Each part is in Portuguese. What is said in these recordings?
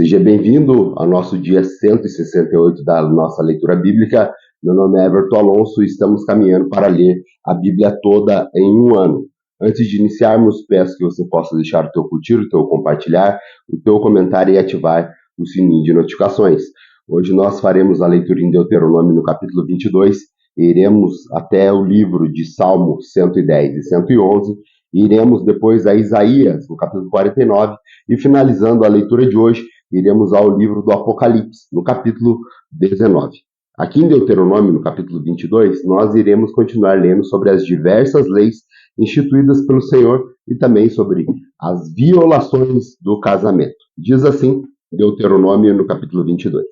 Seja bem-vindo ao nosso dia 168 da nossa leitura bíblica. Meu nome é Everton Alonso e estamos caminhando para ler a Bíblia toda em um ano. Antes de iniciarmos, peço que você possa deixar o teu curtir, o teu compartilhar, o teu comentário e ativar o sininho de notificações. Hoje nós faremos a leitura em Deuteronômio no capítulo 22 e iremos até o livro de Salmo 110 e 111 e iremos depois a Isaías, no capítulo 49, e finalizando a leitura de hoje, iremos ao livro do Apocalipse, no capítulo 19. Aqui em Deuteronômio, no capítulo 22, nós iremos continuar lendo sobre as diversas leis instituídas pelo Senhor e também sobre as violações do casamento. Diz assim, Deuteronômio, no capítulo 22.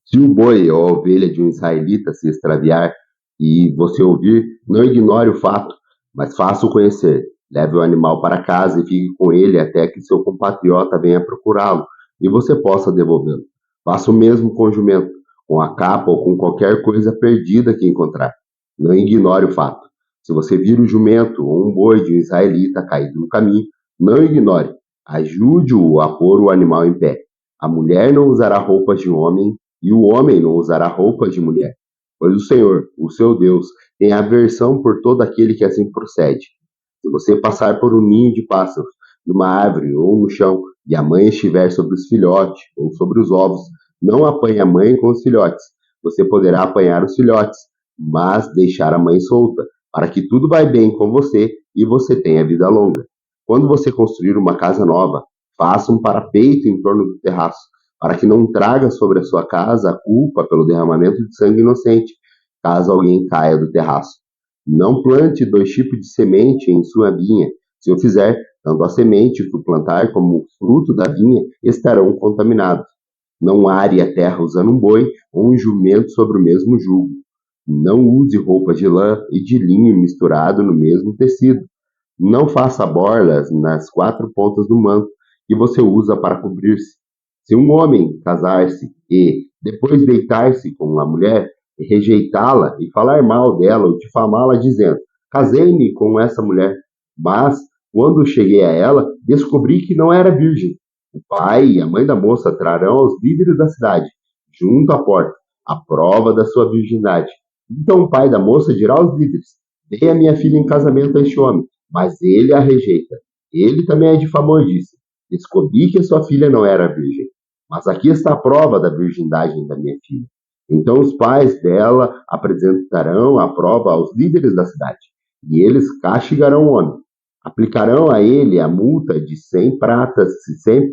Se o boi ou a ovelha de um israelita se extraviar e você ouvir, não ignore o fato, mas faça-o conhecer. Leve o animal para casa e fique com ele até que seu compatriota venha procurá-lo e você possa devolvê-lo. Faça o mesmo com o jumento, com a capa ou com qualquer coisa perdida que encontrar. Não ignore o fato. Se você vir o jumento ou um boi de um israelita caído no caminho, não ignore. Ajude-o a pôr o animal em pé. A mulher não usará roupas de homem e o homem não usará roupas de mulher. Pois o Senhor, o seu Deus, tem aversão por todo aquele que assim procede. Se você passar por um ninho de pássaros, numa árvore ou no chão, e a mãe estiver sobre os filhotes ou sobre os ovos, não apanhe a mãe com os filhotes. Você poderá apanhar os filhotes, mas deixar a mãe solta, para que tudo vá bem com você e você tenha vida longa. Quando você construir uma casa nova, faça um parapeito em torno do terraço, para que não traga sobre a sua casa a culpa pelo derramamento de sangue inocente, caso alguém caia do terraço. Não plante 2 tipos de semente em sua vinha. Se o fizer, tanto a semente que o plantar como o fruto da vinha estarão contaminados. Não are a terra usando um boi ou um jumento sobre o mesmo jugo. Não use roupas de lã e de linho misturado no mesmo tecido. Não faça borlas nas 4 pontas do manto que você usa para cobrir-se. Se um homem casar-se e, depois deitar-se com uma mulher, rejeitá-la e falar mal dela ou difamá-la dizendo, casei-me com essa mulher, mas, quando cheguei a ela, descobri que não era virgem. O pai e a mãe da moça trarão aos líderes da cidade, junto à porta, a prova da sua virgindade. Então o pai da moça dirá aos líderes, dei a minha filha em casamento a este homem, mas ele a rejeita. Ele também a difamou e disse, descobri que a sua filha não era virgem, mas aqui está a prova da virgindade da minha filha. Então os pais dela apresentarão a prova aos líderes da cidade, e eles castigarão o homem. Aplicarão a ele a multa de 100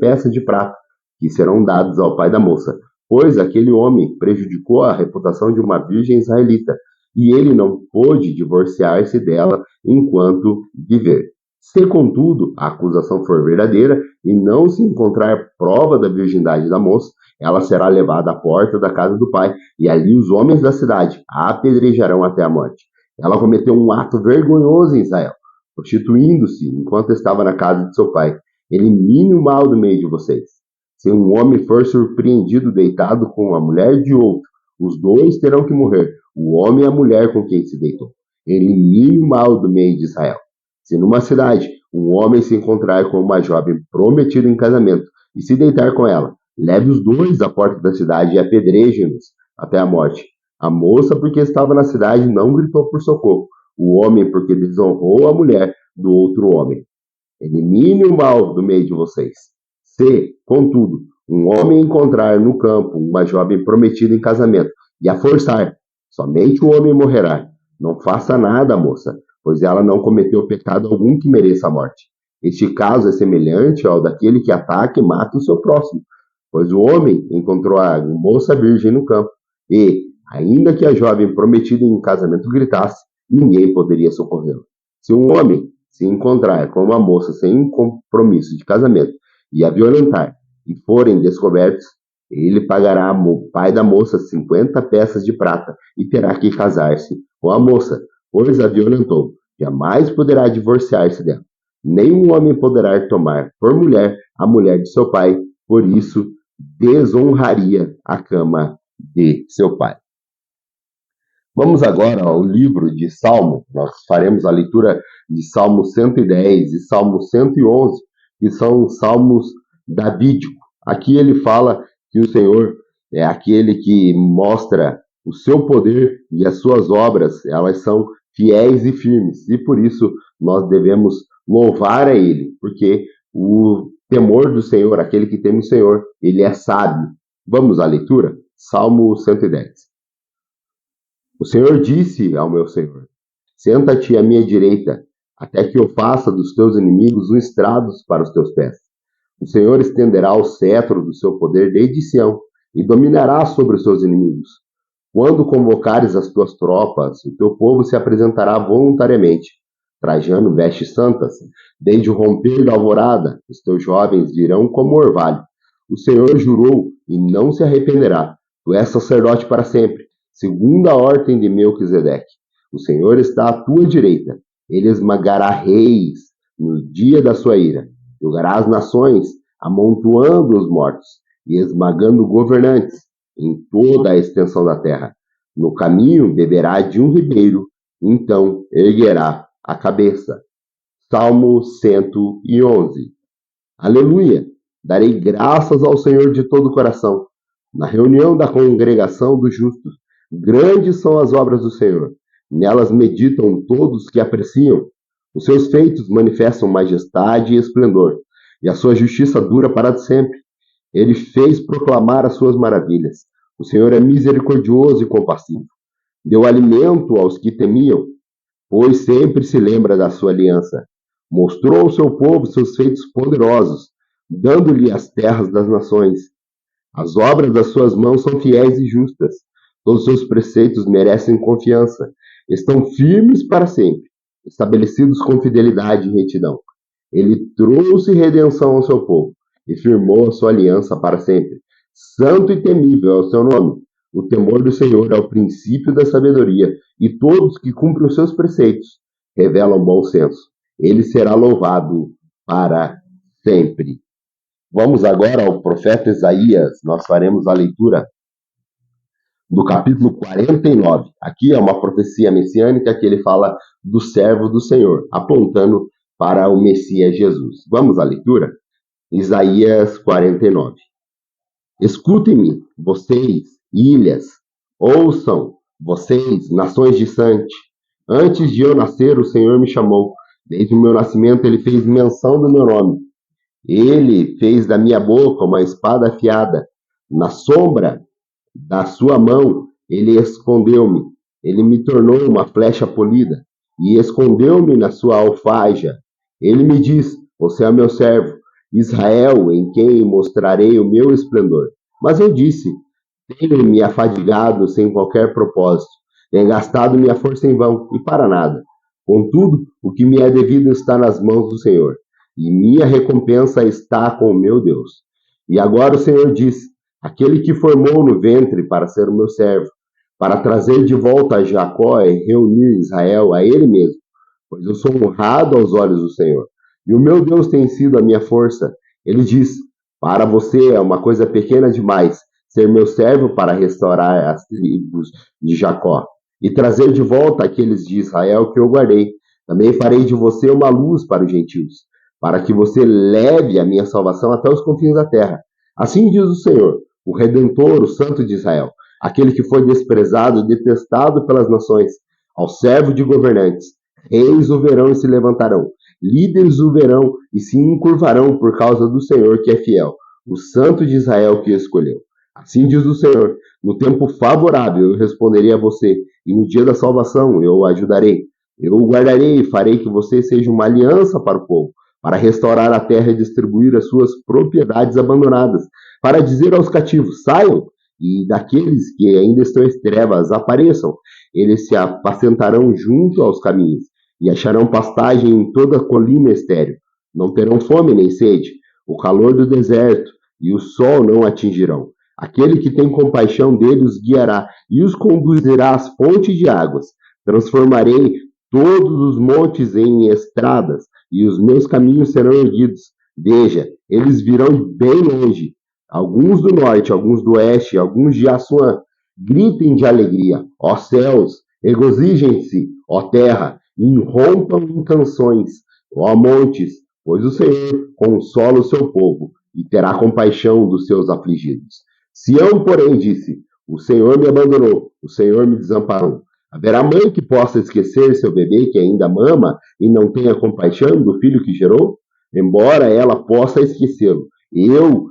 peças de prata, que serão dados ao pai da moça, pois aquele homem prejudicou a reputação de uma virgem israelita, e ele não pôde divorciar-se dela enquanto viver. Se, contudo, a acusação for verdadeira e não se encontrar prova da virgindade da moça, ela será levada à porta da casa do pai, e ali os homens da cidade a apedrejarão até a morte. Ela cometeu um ato vergonhoso em Israel, prostituindo-se enquanto estava na casa de seu pai. Elimine o mal do meio de vocês. Se um homem for surpreendido deitado com a mulher de outro, os dois terão que morrer, o homem e a mulher com quem se deitou. Elimine o mal do meio de Israel. Se numa cidade um homem se encontrar com uma jovem prometida em casamento e se deitar com ela, leve os dois à porta da cidade e apedrejem-nos até a morte. A moça, porque estava na cidade, não gritou por socorro. O homem, porque desonrou a mulher do outro homem. Elimine o mal do meio de vocês. Se, contudo, um homem encontrar no campo uma jovem prometida em casamento e a forçar, somente o homem morrerá. Não faça nada, moça, pois ela não cometeu pecado algum que mereça a morte. Este caso é semelhante ao daquele que ataca e mata o seu próximo, pois o homem encontrou a moça virgem no campo, e, ainda que a jovem prometida em casamento gritasse, ninguém poderia socorrê-la. Se um homem se encontrar com uma moça sem compromisso de casamento e a violentar, e forem descobertos, ele pagará ao pai da moça 50 peças de prata e terá que casar-se com a moça, pois a violentou. Jamais poderá divorciar-se dela. Nenhum homem poderá tomar por mulher a mulher de seu pai, por isso desonraria a cama de seu pai. Vamos agora ao livro de Salmo. Nós faremos a leitura de Salmo 110 e Salmo 111, que são salmos davídico. Aqui ele fala que o Senhor é aquele que mostra o seu poder e as suas obras, elas são fiéis e firmes. E por isso nós devemos louvar a Ele, porque o temor do Senhor, aquele que teme o Senhor, ele é sábio. Vamos à leitura? Salmo 110. O Senhor disse ao meu Senhor: senta-te à minha direita, até que eu faça dos teus inimigos um estrado para os teus pés. O Senhor estenderá o cetro do seu poder desde Sião e dominará sobre os seus inimigos. Quando convocares as tuas tropas, o teu povo se apresentará voluntariamente, trajando vestes santas. Desde o romper da alvorada, os teus jovens virão como orvalho. O Senhor jurou e não se arrependerá. Tu és sacerdote para sempre, segundo a ordem de Melquisedeque. O Senhor está à tua direita. Ele esmagará reis no dia da sua ira. Julgará as nações, amontoando os mortos e esmagando governantes em toda a extensão da terra. No caminho beberá de um ribeiro, então erguerá a cabeça. Salmo 111. Aleluia! Darei graças ao Senhor de todo o coração. Na reunião da congregação dos justos, grandes são as obras do Senhor. Nelas meditam todos que apreciam. Os seus feitos manifestam majestade e esplendor, e a sua justiça dura para sempre. Ele fez proclamar as suas maravilhas. O Senhor é misericordioso e compassivo. Deu alimento aos que temiam, pois sempre se lembra da sua aliança. Mostrou ao seu povo seus feitos poderosos, dando-lhe as terras das nações. As obras das suas mãos são fiéis e justas. Todos os seus preceitos merecem confiança. Estão firmes para sempre, estabelecidos com fidelidade e retidão. Ele trouxe redenção ao seu povo e firmou a sua aliança para sempre. Santo e temível é o seu nome. O temor do Senhor é o princípio da sabedoria, e todos que cumprem os seus preceitos revelam bom senso. Ele será louvado para sempre. Vamos agora ao profeta Isaías. Nós faremos a leitura do capítulo 49. Aqui é uma profecia messiânica que ele fala do servo do Senhor, apontando para o Messias Jesus. Vamos à leitura? Isaías 49. Escutem-me, vocês, ilhas, ouçam, vocês, nações distantes. Antes de eu nascer, o Senhor me chamou. Desde o meu nascimento, ele fez menção do meu nome. Ele fez da minha boca uma espada afiada. Na sombra da sua mão, ele escondeu-me. Ele me tornou uma flecha polida e escondeu-me na sua alfaixa. Ele me diz: você é meu servo, Israel, em quem mostrarei o meu esplendor. Mas eu disse: tenho me afadigado sem qualquer propósito, tenho gastado minha força em vão e para nada. Contudo, o que me é devido está nas mãos do Senhor, e minha recompensa está com o meu Deus. E agora o Senhor diz: aquele que formou no ventre para ser o meu servo, para trazer de volta a Jacó e reunir Israel a ele mesmo, pois eu sou honrado aos olhos do Senhor. E o meu Deus tem sido a minha força. Ele diz: para você é uma coisa pequena demais ser meu servo para restaurar as tribos de Jacó e trazer de volta aqueles de Israel que eu guardei. Também farei de você uma luz para os gentios, para que você leve a minha salvação até os confins da terra. Assim diz o Senhor, o Redentor, o Santo de Israel, aquele que foi desprezado e detestado pelas nações, ao servo de governantes. Reis o verão e se levantarão, líderes o verão e se encurvarão por causa do Senhor que é fiel, o Santo de Israel que escolheu. Assim diz o Senhor: no tempo favorável eu responderei a você, e no dia da salvação eu o ajudarei. Eu o guardarei e farei que você seja uma aliança para o povo, para restaurar a terra e distribuir as suas propriedades abandonadas, para dizer aos cativos: saiam, e daqueles que ainda estão em trevas apareçam. Eles se apacentarão junto aos caminhos e acharão pastagem em toda a colina estéril. Não terão fome nem sede, o calor do deserto e o sol não atingirão. Aquele que tem compaixão deles os guiará e os conduzirá às fontes de águas. Transformarei todos os montes em estradas e os meus caminhos serão erguidos. Veja, eles virão bem longe, alguns do norte, alguns do oeste, alguns de Assuã. Gritem de alegria, ó céus, regozijem-se, ó terra, e irrompam em canções, ó montes, pois o Senhor consola o seu povo e terá compaixão dos seus afligidos. Sião, porém, disse: o Senhor me abandonou, o Senhor me desamparou. Haverá mãe que possa esquecer seu bebê que ainda mama e não tenha compaixão do filho que gerou? Embora ela possa esquecê-lo, eu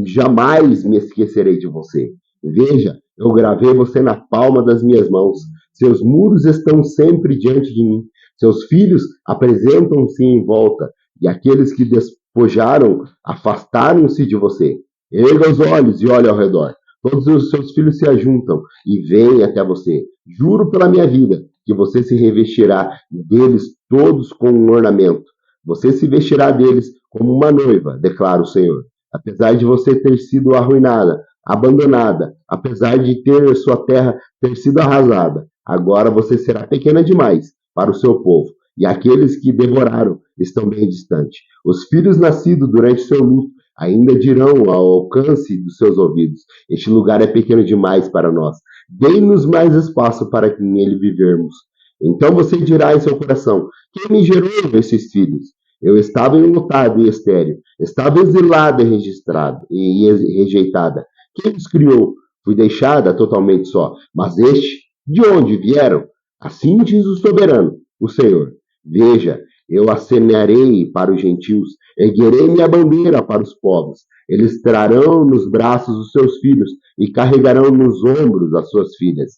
jamais me esquecerei de você. Veja, eu gravei você na palma das minhas mãos. Seus muros estão sempre diante de mim. Seus filhos apresentam-se em volta, e aqueles que despojaram afastaram-se de você. Erga os olhos e olhe ao redor. Todos os seus filhos se ajuntam e vêm até você. Juro pela minha vida que você se revestirá deles todos com um ornamento. Você se vestirá deles como uma noiva, declara o Senhor. Apesar de você ter sido arruinada, abandonada, apesar de ter sua terra ter sido arrasada, agora você será pequena demais para o seu povo, e aqueles que devoraram estão bem distantes. Os filhos nascidos durante seu luto ainda dirão ao alcance dos seus ouvidos: este lugar é pequeno demais para nós. Dê-nos mais espaço para que nele vivermos. Então você dirá em seu coração: quem me gerou esses filhos? Eu estava enlutada e estéril, estava exilada e registrada e rejeitada. Quem os criou? Fui deixada totalmente só. Mas de onde vieram? Assim diz o soberano, o Senhor. Veja, eu acenearei para os gentios, erguerei minha bandeira para os povos. Eles trarão nos braços os seus filhos e carregarão nos ombros as suas filhas.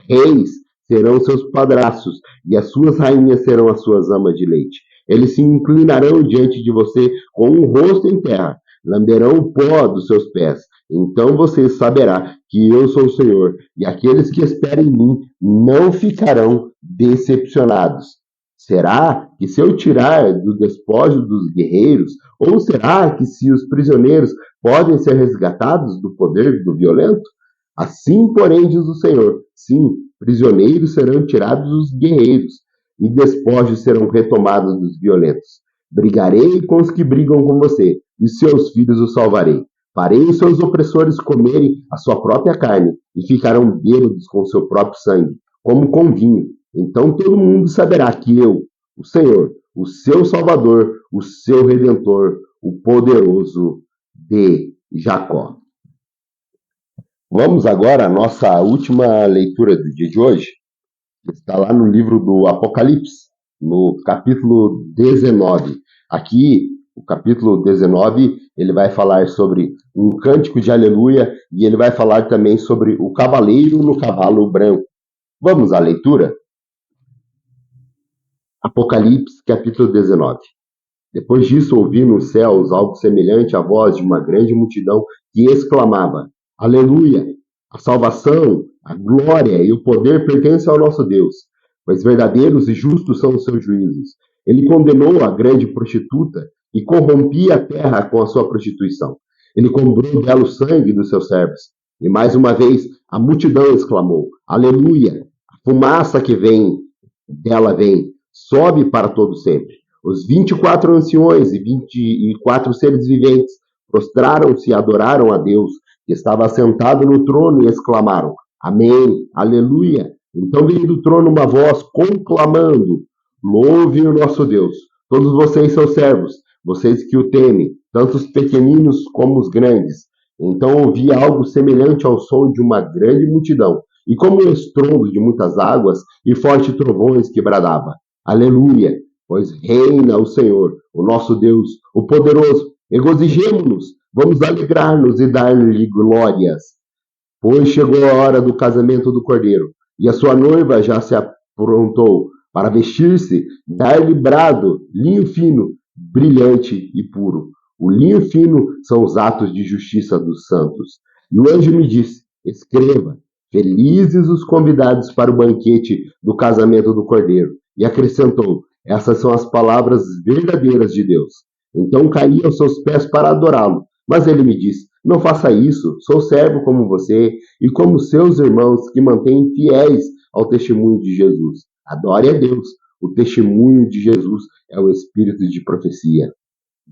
Reis serão seus padrastos e as suas rainhas serão as suas amas de leite. Eles se inclinarão diante de você com o rosto em terra, lamberão o pó dos seus pés. Então você saberá que eu sou o Senhor, e aqueles que esperam em mim não ficarão decepcionados. Será que se eu tirar do despojo dos guerreiros, ou será que se os prisioneiros podem ser resgatados do poder do violento? Assim, porém, diz o Senhor, sim, prisioneiros serão tirados dos guerreiros, e despojos serão retomados dos violentos. Brigarei com os que brigam com você, e seus filhos os salvarei. Farei os seus opressores comerem a sua própria carne, e ficarão bêbados com o seu próprio sangue, como com vinho. Então todo mundo saberá que eu, o Senhor, o seu Salvador, o seu Redentor, o poderoso de Jacó. Vamos agora à nossa última leitura do dia de hoje. Está lá no livro do Apocalipse, no capítulo 19. Aqui, o capítulo 19, ele vai falar sobre um cântico de aleluia e ele vai falar também sobre o cavaleiro no cavalo branco. Vamos à leitura? Apocalipse, capítulo 19. Depois disso, ouvi nos céus algo semelhante à voz de uma grande multidão que exclamava: Aleluia! A salvação, a glória e o poder pertencem ao nosso Deus, pois verdadeiros e justos são os seus juízos. Ele condenou a grande prostituta e corrompia a terra com a sua prostituição. Ele cobrou dela o sangue dos seus servos. E mais uma vez a multidão exclamou: Aleluia! A fumaça que vem dela sobe para todo sempre. Os 24 anciões e 24 seres viventes prostraram-se e adoraram a Deus, que estava sentado no trono, e exclamaram: Amém, aleluia. Então veio do trono uma voz conclamando: Louve o nosso Deus, todos vocês são servos, vocês que o temem, tanto os pequeninos como os grandes. Então ouvi algo semelhante ao som de uma grande multidão, e como o estrondo de muitas águas, e fortes trovões que bradava: Aleluia, pois reina o Senhor, o nosso Deus, o poderoso. Regozijemo-nos, vamos alegrar-nos e dar-lhe glórias. Pois chegou a hora do casamento do Cordeiro, e a sua noiva já se aprontou para vestir-se, dar-lhe brado, linho fino, brilhante e puro. O linho fino são os atos de justiça dos santos. E o anjo me disse: escreva, felizes os convidados para o banquete do casamento do Cordeiro. E acrescentou: essas são as palavras verdadeiras de Deus. Então caí aos seus pés para adorá-lo. Mas ele me disse: não faça isso, sou servo como você e como seus irmãos que mantêm fiéis ao testemunho de Jesus. Adore a Deus. O testemunho de Jesus é o espírito de profecia.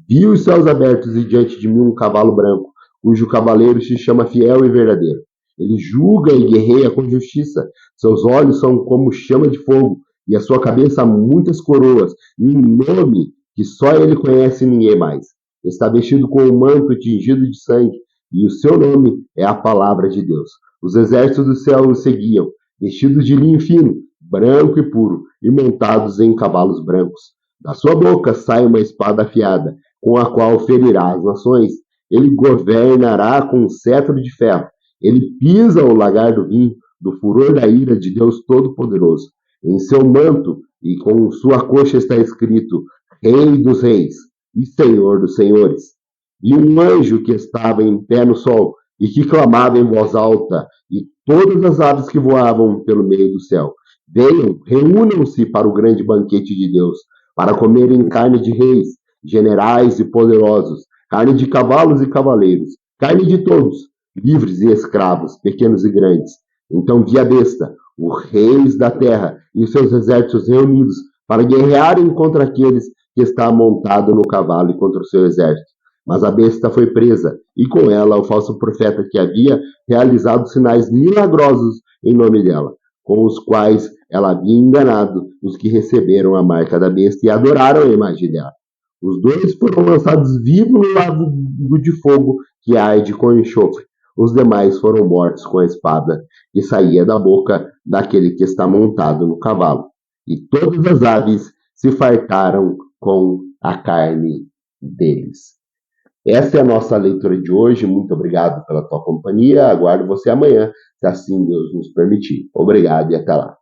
Vi os céus abertos e diante de mim um cavalo branco, cujo cavaleiro se chama Fiel e Verdadeiro. Ele julga e guerreia com justiça. Seus olhos são como chama de fogo e a sua cabeça muitas coroas e um nome que só ele conhece e ninguém mais. está vestido com um manto tingido de sangue, e o seu nome é a palavra de Deus. Os exércitos do céu o seguiam, vestidos de linho fino, branco e puro, e montados em cavalos brancos. Da sua boca sai uma espada afiada, com a qual ferirá as nações. Ele governará com um cetro de ferro. Ele pisa o lagar do vinho, do furor da ira de Deus Todo-Poderoso. Em seu manto e com sua coxa está escrito: Rei dos Reis e Senhor dos Senhores. E um anjo que estava em pé no sol e que clamava em voz alta, e todas as aves que voavam pelo meio do céu: Venham, reúnam-se para o grande banquete de Deus, para comerem carne de reis, generais e poderosos, carne de cavalos e cavaleiros, carne de todos, livres e escravos, pequenos e grandes. Então vi a besta, os reis da terra e seus exércitos reunidos para guerrearem contra aqueles que está montado no cavalo e contra o seu exército. Mas a besta foi presa, e com ela o falso profeta que havia realizado sinais milagrosos em nome dela, com os quais ela havia enganado os que receberam a marca da besta e adoraram a imagem dela. Os dois foram lançados vivos no lago de fogo que arde com enxofre. Os demais foram mortos com a espada que saía da boca daquele que está montado no cavalo. E todas as aves se fartaram com a carne deles. Essa é a nossa leitura de hoje. Muito obrigado pela tua companhia. Aguardo você amanhã, se assim Deus nos permitir. Obrigado e até lá.